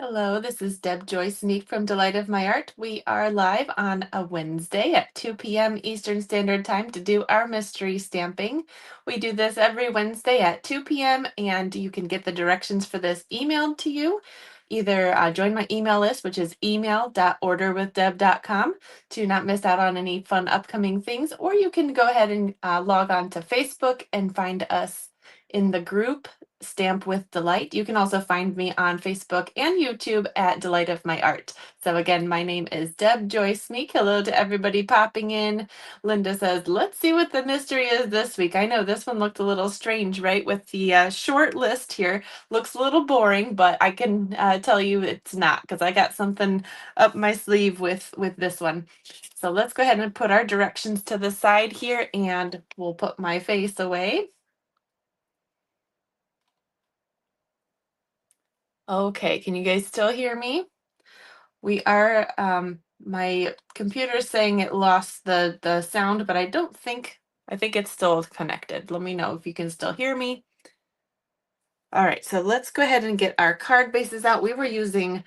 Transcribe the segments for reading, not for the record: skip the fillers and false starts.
Hello, this is Deb Joyce Meek from Delight of My Art. We are live on a Wednesday at 2 p.m. Eastern Standard Time to do our mystery stamping. We do this every Wednesday at 2 p.m. and you can get the directions for this emailed to you. Either join my email list, which is email.orderwithdeb.com to not miss out on any fun upcoming things, or you can go ahead and log on to Facebook and find us in the group Stamp with Delight. You can also find me on Facebook and YouTube at Delight of My Art. So again, my name is Deb Joyce Meek. Hello to everybody popping in. Linda says, let's see what the mystery is this week. I know this one looked a little strange, right? With the short list here. Looks a little boring, but I can tell you it's not, because I got something up my sleeve with this one. So let's go ahead and put our directions to the side here, and we'll put my face away. Okay, can you guys still hear me? We are, my computer's saying it lost the sound, but I think it's still connected. Let me know if you can still hear me. All right, so let's go ahead and get our card bases out. We were using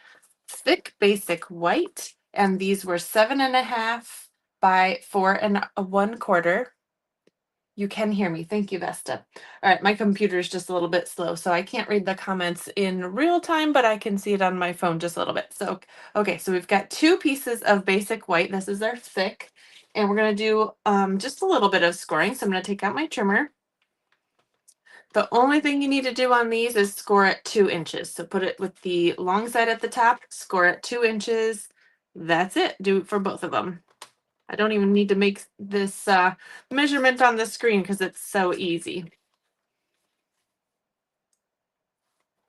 thick basic white, and these were 7.5 by 4 1/4. You can hear me. Thank you, Vesta. All right, my computer is just a little bit slow, so I can't read the comments in real time, but I can see it on my phone just a little bit. So, okay, so we've got 2 pieces of basic white. This is our thick, and we're going to do just a little bit of scoring. So I'm going to take out my trimmer. The only thing you need to do on these is score at 2 inches. So put it with the long side at the top, score at 2 inches. That's it. Do it for both of them. I don't even need to make this measurement on the screen because it's so easy.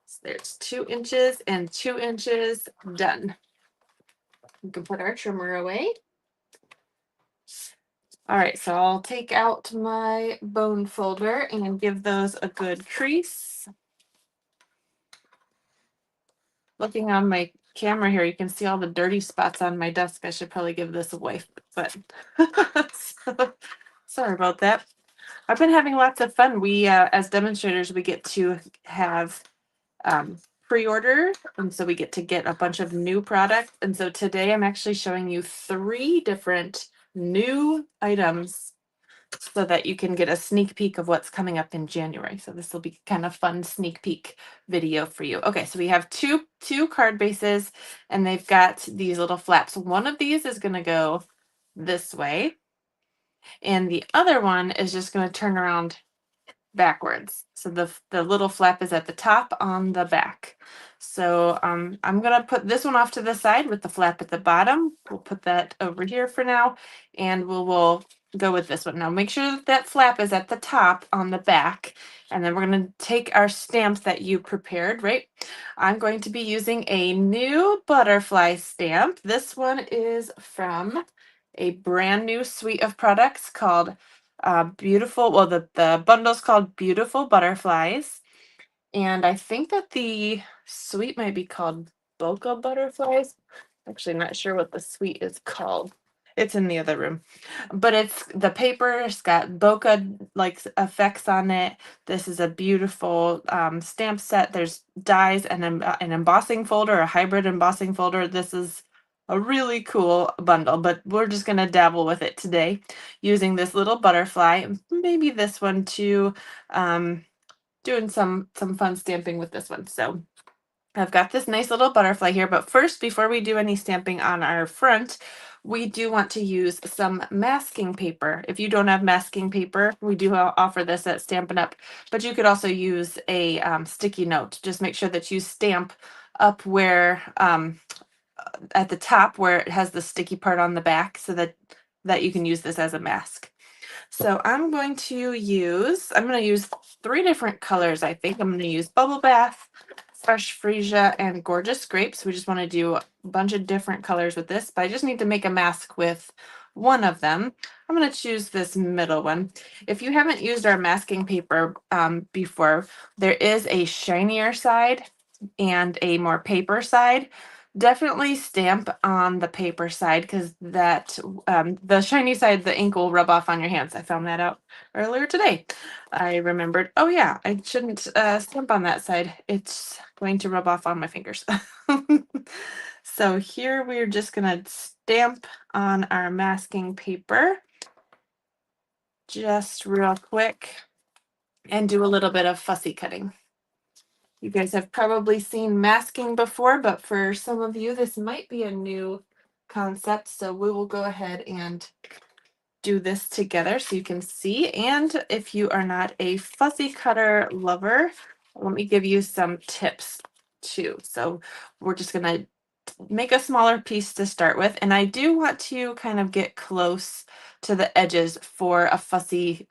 So there's 2 inches and 2 inches done. We can put our trimmer away. All right, so I'll take out my bone folder and give those a good crease. Looking on my camera here, you can see all the dirty spots on my desk. I should probably give this away, but so, sorry about that. I've been having lots of fun. We, as demonstrators, we get to have pre-order, and so we get a bunch of new products. And so today I'm actually showing you 3 different new items so that you can get a sneak peek of what's coming up in January. So this will be kind of fun sneak peek video for you. Okay, so we have two card bases, and they've got these little flaps. One of these is going to go this way, and the other one is just going to turn around backwards. So the little flap is at the top on the back. So I'm gonna put this one off to the side with the flap at the bottom. We'll put that over here for now, and we'll go with this one. Now make sure that that flap is at the top on the back, and then we're gonna take our stamps that you prepared, right? I'm going to be using a new butterfly stamp. This one is from a brand new suite of products called beautiful, well, the bundle's called Beautiful Butterflies, and I think that the suite might be called Bokeh Butterflies. Actually, not sure what the suite is called. It's in the other room, but it's the paper's got bokeh like effects on it. This is a beautiful stamp set. There's dies and an embossing folder, a hybrid embossing folder. This is a really cool bundle, but we're just gonna dabble with it today using this little butterfly, maybe this one too. Doing some fun stamping with this one. So I've got this nice little butterfly here, but first, before we do any stamping on our front, we do want to use some masking paper. If you don't have masking paper, we do offer this at Stampin' Up, but you could also use a sticky note. Just make sure that you stamp up where at the top where it has the sticky part on the back, so that you can use this as a mask. So I'm going to use 3 different colors. I think I'm going to use Bubble Bath, Fresh Freesia, and Gorgeous Grapes. We just want to do a bunch of different colors with this, but I just need to make a mask with one of them. I'm going to choose this middle one. If you haven't used our masking paper before, there is a shinier side and a more paper side. Definitely stamp on the paper side because the shiny side, the ink will rub off on your hands. I found that out earlier today. I remembered, oh yeah, I shouldn't stamp on that side. It's going to rub off on my fingers. So here we're just gonna stamp on our masking paper just real quick and do a little bit of fussy cutting. You guys have probably seen masking before, but for some of you, this might be a new concept. So we will go ahead and do this together so you can see. And if you are not a fussy cutter lover, let me give you some tips too. So we're just going to make a smaller piece to start with. And I do want to kind of get close to the edges for a fussy,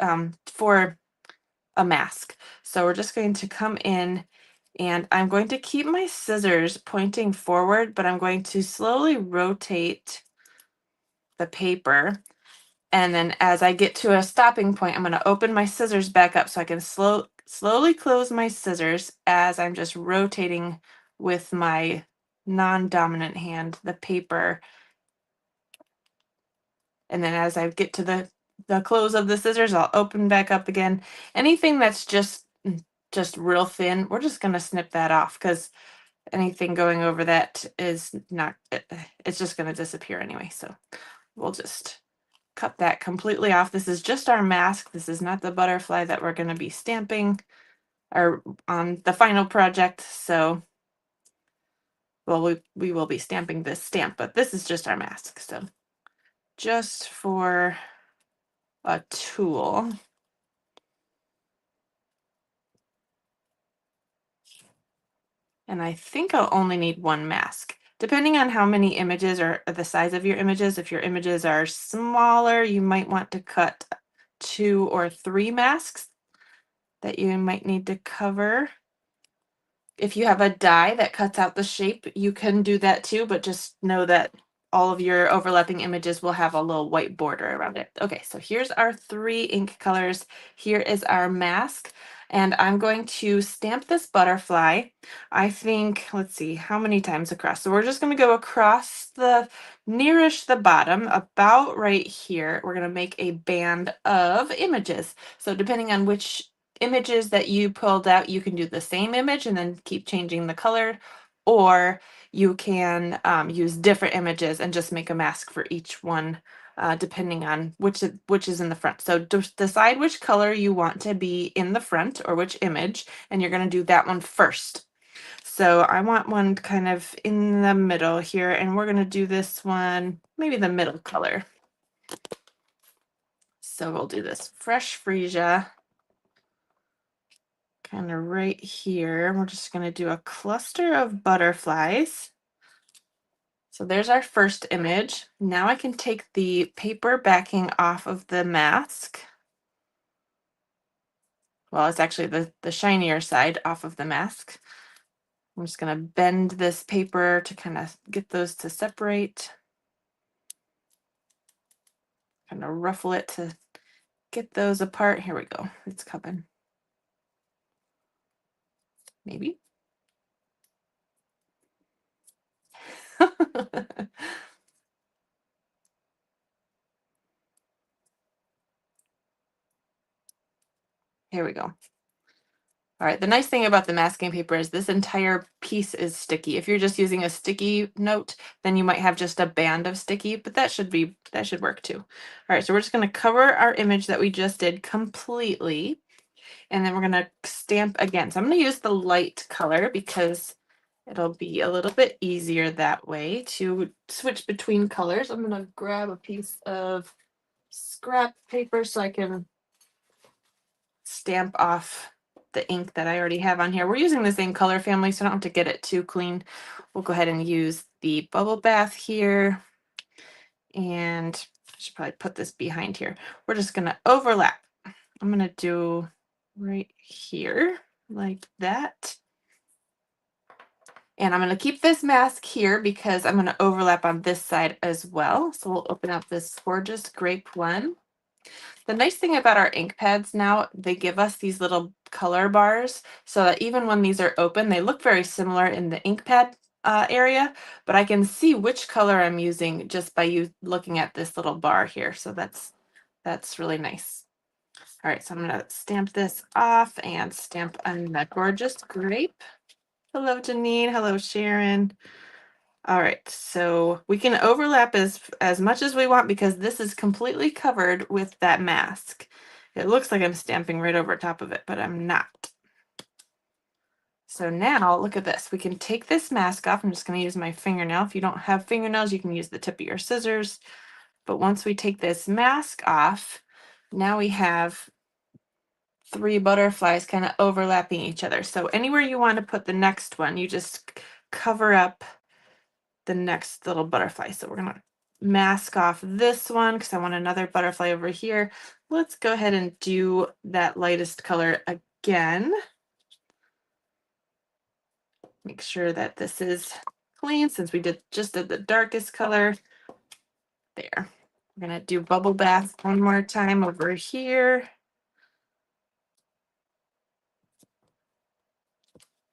for a mask. So we're just going to come in and I'm going to keep my scissors pointing forward, but I'm going to slowly rotate the paper. And then as I get to a stopping point, I'm going to open my scissors back up so I can slowly close my scissors as I'm just rotating with my non-dominant hand the paper. And then as I get to the close of the scissors, I'll open back up again. Anything that's just real thin, we're just going to snip that off because anything going over that is not, it's just going to disappear anyway. So we'll just cut that completely off. This is just our mask. This is not the butterfly that we're going to be stamping or on the final project. So, well, we will be stamping this stamp, but this is just our mask. So just for a tool. And I think I'll only need one mask. Depending on how many images or the size of your images, if your images are smaller, you might want to cut 2 or 3 masks that you might need to cover. If you have a die that cuts out the shape, you can do that too, but just know that all of your overlapping images will have a little white border around it. Okay, so here's our 3 ink colors. Here is our mask, and I'm going to stamp this butterfly. I think, let's see, how many times across? So we're just going to go across the nearish the bottom, about right here. We're going to make a band of images. So depending on which images that you pulled out, you can do the same image and then keep changing the color, or you can use different images and just make a mask for each one, depending on which is in the front. So decide which color you want to be in the front or which image, and you're going to do that one first. So I want one kind of in the middle here, and we're going to do this one, maybe the middle color. So we'll do this fresh freesia kind of right here. We're just going to do a cluster of butterflies. So there's our first image. Now I can take the paper backing off of the mask. Well, it's actually the shinier side off of the mask. I'm just going to bend this paper to kind of get those to separate. Kind of ruffle it to get those apart. Here we go. It's coming. Maybe. Here we go. All right, the nice thing about the masking paper is this entire piece is sticky. If you're just using a sticky note, then you might have just a band of sticky, but that should work too. All right, so we're just going to cover our image that we just did completely, and then we're going to stamp again. So I'm going to use the light color because it'll be a little bit easier that way to switch between colors. I'm going to grab a piece of scrap paper so I can stamp off the ink that I already have on here. We're using the same color family, so I don't have to get it too clean. We'll go ahead and use the bubble bath here. And I should probably put this behind here. We're just going to overlap. I'm going to do right here like that. And I'm going to keep this mask here because I'm going to overlap on this side as well. So we'll open up this gorgeous grape one. The nice thing about our ink pads now, they give us these little color bars so that even when these are open, they look very similar in the ink pad, area, but I can see which color I'm using just by you looking at this little bar here. So that's really nice. All right, so I'm gonna stamp this off and stamp on the gorgeous grape. Hello, Janine. Hello, Sharon. All right, so we can overlap as much as we want because this is completely covered with that mask. It looks like I'm stamping right over top of it, but I'm not. So now look at this. We can take this mask off. I'm just going to use my fingernail. If you don't have fingernails, you can use the tip of your scissors. But once we take this mask off, now we have 3 butterflies kind of overlapping each other. So anywhere you want to put the next one, you just cover up the next little butterfly. So we're going to mask off this one because I want another butterfly over here. Let's go ahead and do that lightest color again. Make sure that this is clean since we just did the darkest color. There. We're going to do bubble bath one more time over here.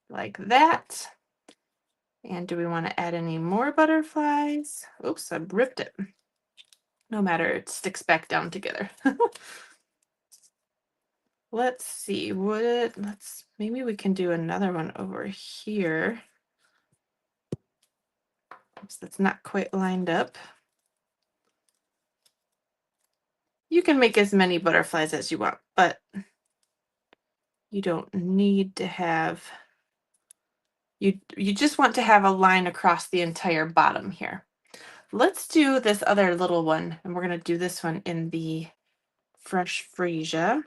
Like that. And do we want to add any more butterflies? Oops, I ripped it. No matter, it sticks back down together. Let's see, maybe we can do another one over here. Oops, that's not quite lined up. You can make as many butterflies as you want, but you don't need to have, you just want to have a line across the entire bottom here. Let's do this other little one, and we're going to do this one in the fresh freesia.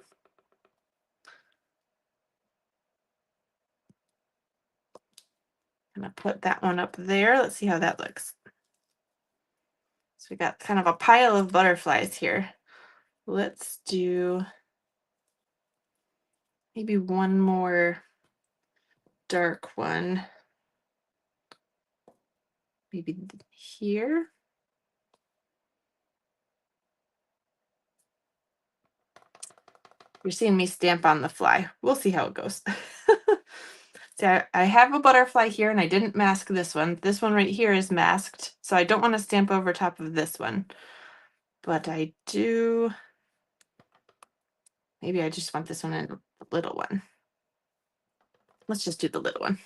I'm going to put that one up there. Let's see how that looks. So we got kind of a pile of butterflies here. Let's do maybe one more dark one. Maybe here. You're seeing me stamp on the fly. We'll see how it goes. See, I have a butterfly here and I didn't mask this one. This one right here is masked, so I don't want to stamp over top of this one. But I do, maybe I just want this one and the little one. Let's just do the little one.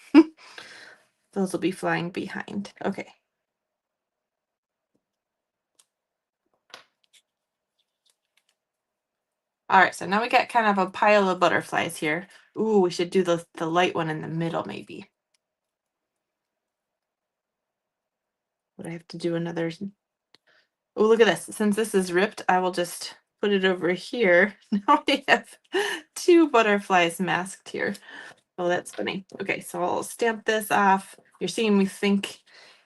Those will be flying behind. Okay. All right, so now we got kind of a pile of butterflies here. Ooh, we should do the light one in the middle maybe. Would I have to do another? Oh, look at this. Since this is ripped, I will just put it over here. Now we have 2 butterflies masked here. Oh, that's funny. Okay, so I'll stamp this off. You're seeing me think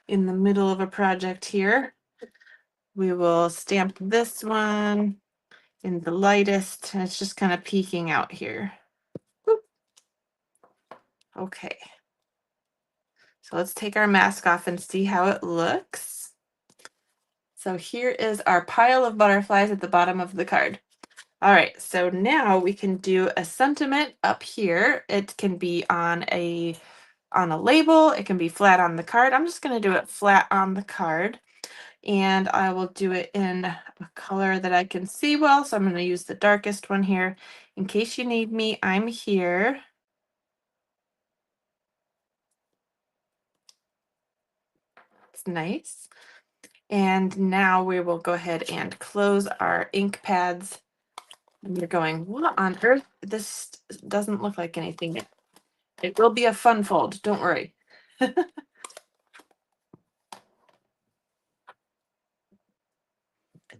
in the middle of a project here. We will stamp this one in the lightest, and it's just kind of peeking out here. Boop. Okay. So let's take our mask off and see how it looks. So here is our pile of butterflies at the bottom of the card. All right, so now we can do a sentiment up here. It can be on a label, it can be flat on the card. I'm just going to do it flat on the card, and I will do it in a color that I can see well. So I'm going to use the darkest one here. In case you need me, I'm here. It's nice. And now we will go ahead and close our ink pads. And you're going, what on earth? This doesn't look like anything. It will be a fun fold, don't worry.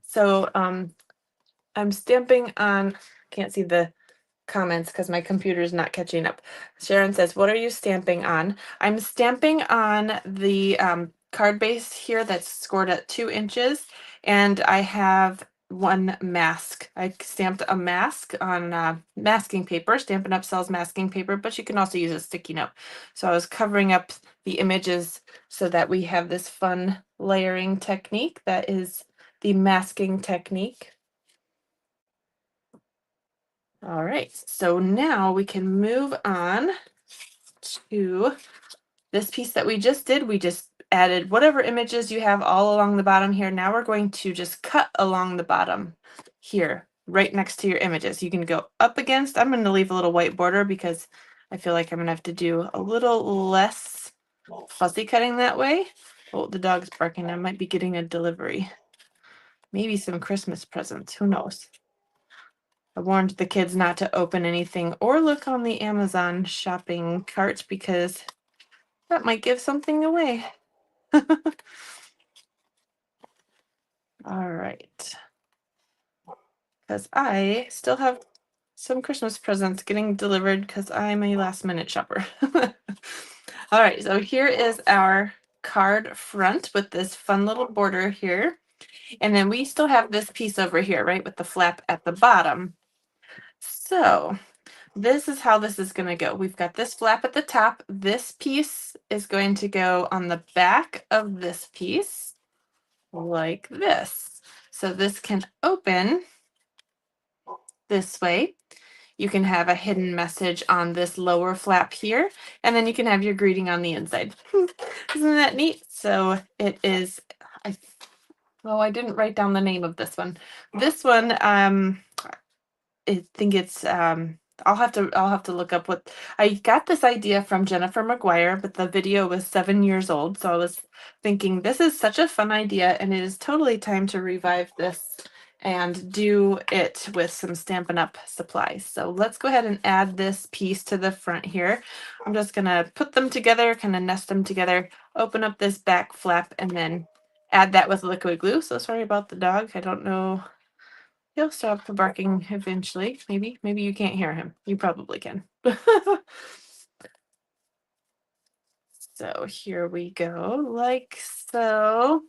So I'm stamping on, can't see the comments because my computer is not catching up. Sharon says, what are you stamping on? I'm stamping on the card base here that's scored at 2 inches, and I have one mask. I stamped a mask on masking paper. Stampin' Up! Sells masking paper, but you can also use a sticky note. So I was covering up the images so that we have this fun layering technique that is the masking technique. All right, so now we can move on to This piece that we just did, we just added whatever images you have all along the bottom here. Now we're going to just cut along the bottom here, right next to your images. You can go up against, I'm going to leave a little white border because I feel like I'm going to have to do a little less fussy cutting that way. Oh, the dog's barking. I might be getting a delivery. Maybe some Christmas presents. Who knows? I warned the kids not to open anything or look on the Amazon shopping cart because that might give something away. All right. Because I still have some Christmas presents getting delivered because I'm a last minute shopper. All right, so here is our card front with this fun little border here. And then we still have this piece over here, right, with the flap at the bottom. So this is how this is going to go. We've got this flap at the top. This piece is going to go on the back of this piece like this. So this can open this way. You can have a hidden message on this lower flap here, and then you can have your greeting on the inside. Isn't that neat? So it is, I didn't write down the name of this one. This one, I think it's I'll have to look up what I got this idea from Jennifer McGuire, but the video was 7 years old. So I was thinking this is such a fun idea and it is totally time to revive this and do it with some Stampin' Up! Supplies. So let's go ahead and add this piece to the front here. I'm just gonna put them together, kind of nest them together, open up this back flap, and then add that with liquid glue. So sorry about the dog. I don't know. He'll stop barking eventually. Maybe you can't hear him. You probably can. So here we go, like so.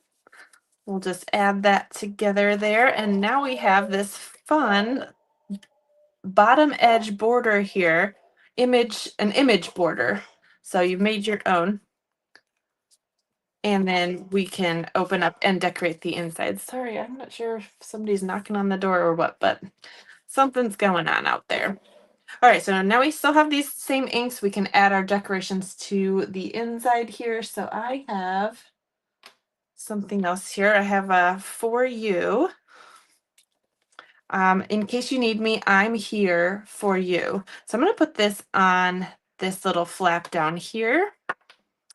We'll just add that together there. And now we have this fun bottom edge border here, an image border. So you've made your own. And then we can open up and decorate the inside. Sorry, I'm not sure if somebody's knocking on the door or what, but something's going on out there. All right, so now we still have these same inks. We can add our decorations to the inside here. So I have something else here. I have a for you. In case you need me, I'm here for you. So I'm going to put this on this little flap down here.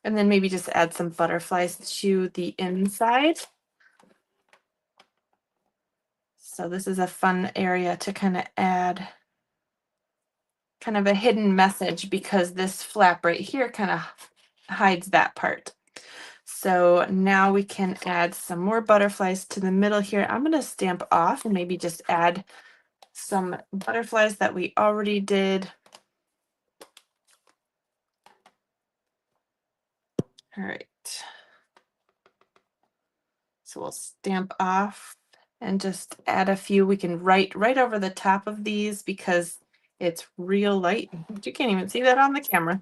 And then maybe just add some butterflies to the inside. So this is a fun area to kind of add kind of a hidden message because this flap right here kind of hides that part. So now we can add some more butterflies to the middle here. I'm going to stamp off and maybe just add some butterflies that we already did. All right. So we'll stamp off and just add a few. We can write right over the top of these because it's real light. You can't even see that on the camera.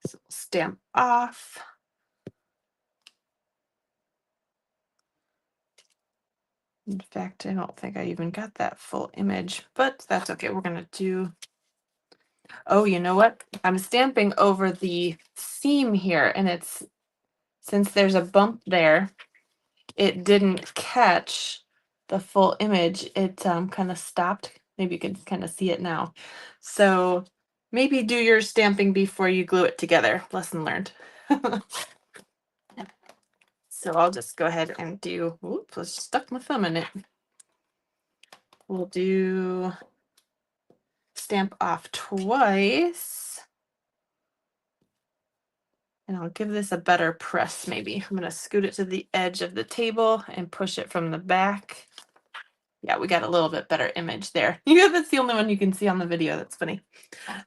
So stamp off. In fact, I don't think I even got that full image, but that's okay. We're going to do, oh, you know what? I'm stamping over the seam here, and it's, since there's a bump there, it didn't catch the full image. It kind of stopped. Maybe you can kind of see it now. So maybe do your stamping before you glue it together. Lesson learned. So I'll just go ahead and do, oops, I stuck my thumb in it. We'll do stamp off twice. And I'll give this a better press maybe. I'm going to scoot it to the edge of the table and push it from the back. Yeah, we got a little bit better image there. Yeah, that's the only one you can see on the video. That's funny.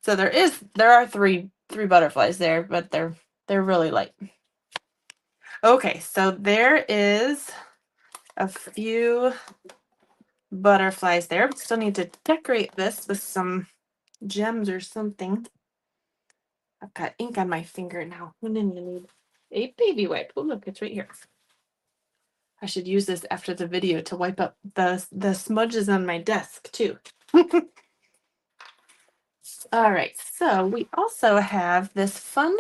So there are three butterflies there, but they're really light. Okay, so there is a few butterflies there. We still need to decorate this with some gems or something. I've got ink on my finger now. And then you need a baby wipe. Oh, look, it's right here. I should use this after the video to wipe up the smudges on my desk too. All right, so we also have this fun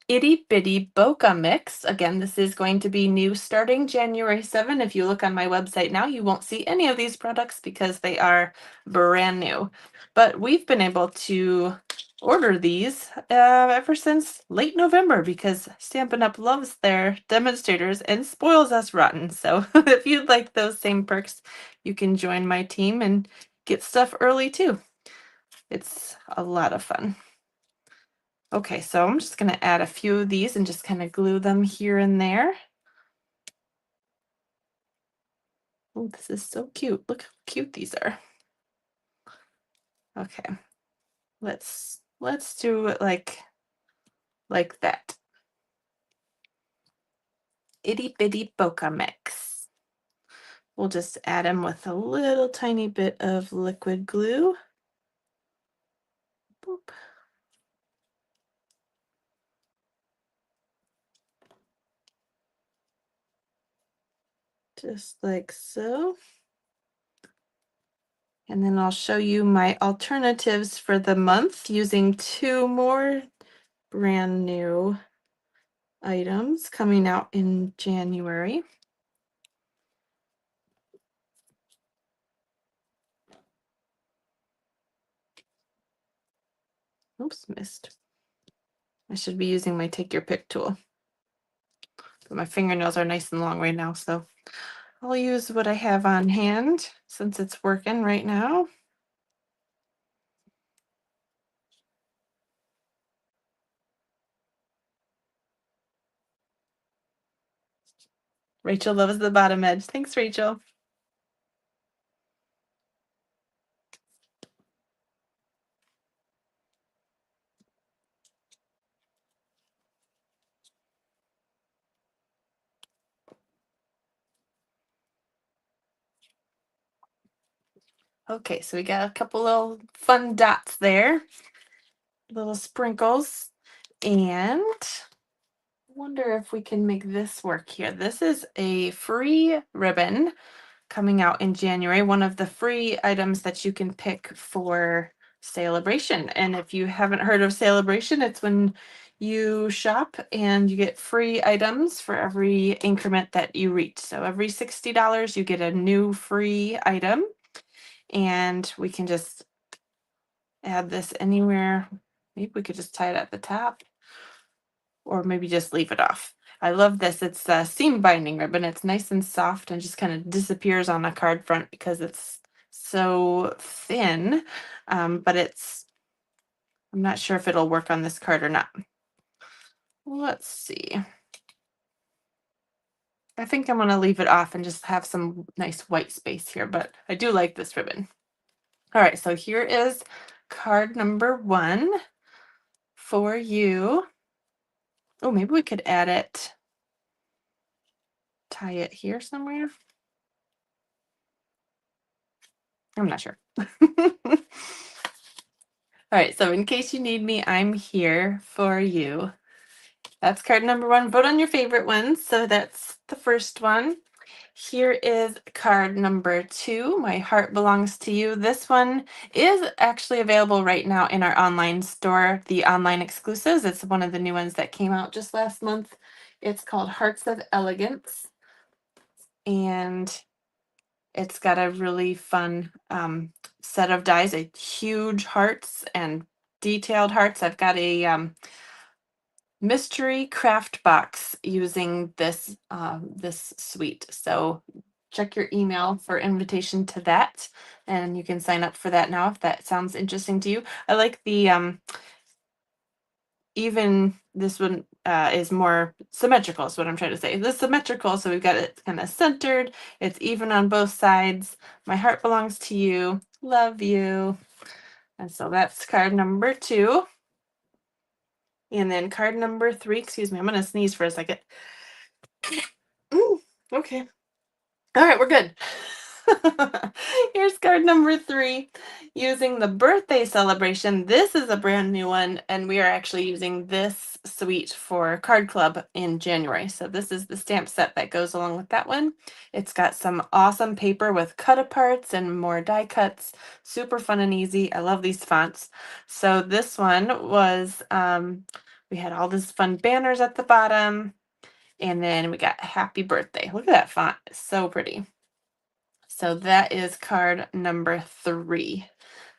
itty bitty bokeh mix. Again, this is going to be new starting January 7. If you look on my website now, you won't see any of these products because they are brand new. But we've been able to order these ever since late November because Stampin' Up! Loves their demonstrators and spoils us rotten. So if you'd like those same perks, you can join my team and get stuff early too. It's a lot of fun. Okay, so I'm just going to add a few of these and just kind of glue them here and there. Oh, this is so cute. Look how cute these are. Okay, let's do it like that. Itty bitty bokeh mix. We'll just add them with a little tiny bit of liquid glue. Boop. Just like so. And then I'll show you my alternatives for the month using 2 more brand new items coming out in January. Oops, missed. I should be using my take your pick tool. But my fingernails are nice and long right now, so I'll use what I have on hand since it's working right now. Rachel loves the bottom edge. Thanks, Rachel. Okay, so we got a couple little fun dots there, little sprinkles, and wonder if we can make this work here. This is a free ribbon coming out in January, one of the free items that you can pick for Celebration. And if you haven't heard of Celebration, it's when you shop and you get free items for every increment that you reach. So every $60, you get a new free item. And we can just add this anywhere. Maybe we could just tie it at the top or maybe just leave it off. I love this. It's a seam binding ribbon. It's nice and soft and just kind of disappears on a card front because it's so thin. But I'm not sure if it'll work on this card or not. Let's see. I think I'm going to leave it off and just have some nice white space here, but I do like this ribbon. All right, so here is card number 1 for you. Oh, maybe we could add it, tie it here somewhere. I'm not sure. All right, so in case you need me, I'm here for you. That's card number 1. Vote on your favorite ones. So that's the first one. Here is card number 2. My heart belongs to you. This one is actually available right now in our online store, the online exclusives. It's one of the new ones that came out just last month. It's called Hearts of Elegance. And it's got a really fun set of dies, a huge hearts and detailed hearts. I've got a mystery craft box using this suite. So check your email for invitation to that, and you can sign up for that now if that sounds interesting to you. I like the even this one is more symmetrical, is what I'm trying to say. This is symmetrical, so we've got it kind of centered. It's even on both sides. My heart belongs to you. Love you. And so that's card number 2. And then card number 3, excuse me, I'm going to sneeze for a second. Ooh, okay. All right, we're good. Here's card number 3. Using the birthday celebration. This is a brand new one, and we are actually using this suite for Card Club in January. So this is the stamp set that goes along with that one. It's got some awesome paper with cut aparts and more die cuts. Super fun and easy. I love these fonts. So this one was we had all these fun banners at the bottom, and then we got happy birthday. Look at that font. It's so pretty. So that is card number 3.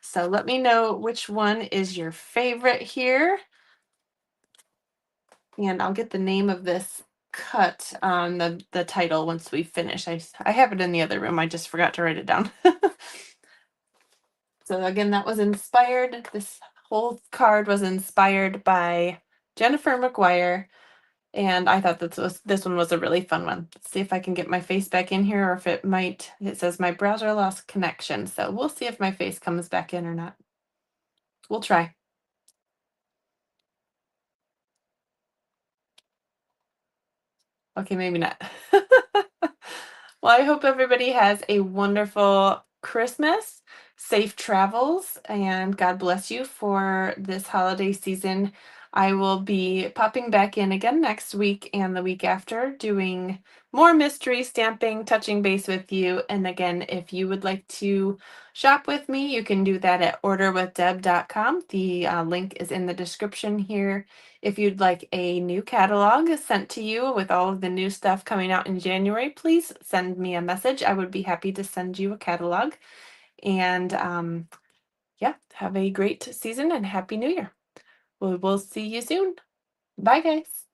So let me know which one is your favorite here. And I'll get the name of this cut on the title once we finish. I have it in the other room. I just forgot to write it down. So again, that was inspired. This whole card was inspired by Jennifer McGuire. And I thought this one was a really fun one. Let's see if I can get my face back in here, or if it says my browser lost connection. So we'll see if my face comes back in or not. We'll try. Okay, maybe not. Well, I hope everybody has a wonderful Christmas, safe travels, and God bless you for this holiday season. I will be popping back in again next week and the week after, doing more mystery stamping, touching base with you. And again, if you would like to shop with me, you can do that at orderwithdeb.com. The link is in the description here. If you'd like a new catalog sent to you with all of the new stuff coming out in January, please send me a message. I would be happy to send you a catalog. And yeah, have a great season and Happy New Year. We'll see you soon. Bye, guys.